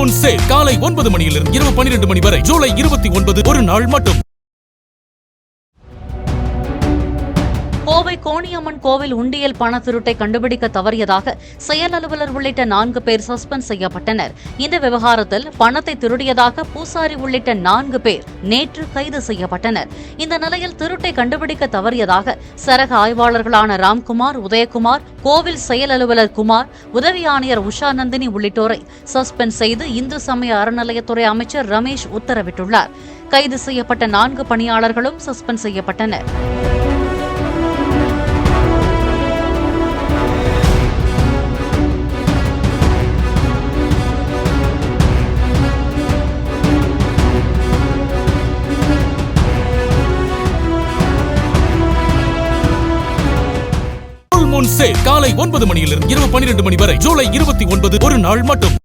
Moon sale காலை 9 மணியிலிருந்து இரவு 12 மணி வரை. ஜூலை 29 ஒரு நாள் மட்டும். கோவை கோணியம்மன் கோவில் உண்டியல் பண திருட்டை கண்டுபிடிக்க தவறியதாக செயல் அலுவலர் உள்ளிட்ட 4 பேர் சஸ்பெண்ட் செய்யப்பட்டனர். இந்த விவகாரத்தில் பணத்தை திருடியதாக பூசாரி உள்ளிட்ட 4 பேர் நேற்று கைது செய்யப்பட்டனர். இந்த நிலையில் திருட்டை கண்டுபிடிக்க தவறியதாக சரக ஆய்வாளர்களான ராம்குமார், உதயகுமார், கோவில் செயல் அலுவலர் குமார், உதவி ஆணையர் உஷா நந்தினி உள்ளிட்டோரை சஸ்பெண்ட் செய்து இந்து சமய அறநிலையத்துறை அமைச்சர் ரமேஷ் உத்தரவிட்டுள்ளார். கைது செய்யப்பட்ட 4 பணியாளர்களும் சஸ்பெண்ட் செய்யப்பட்டனர். மூன் சேல் காலை 9 மணியிலிருந்து இரவு 12 மணி வரை. ஜூலை 29 ஒரு நாள் மட்டும்.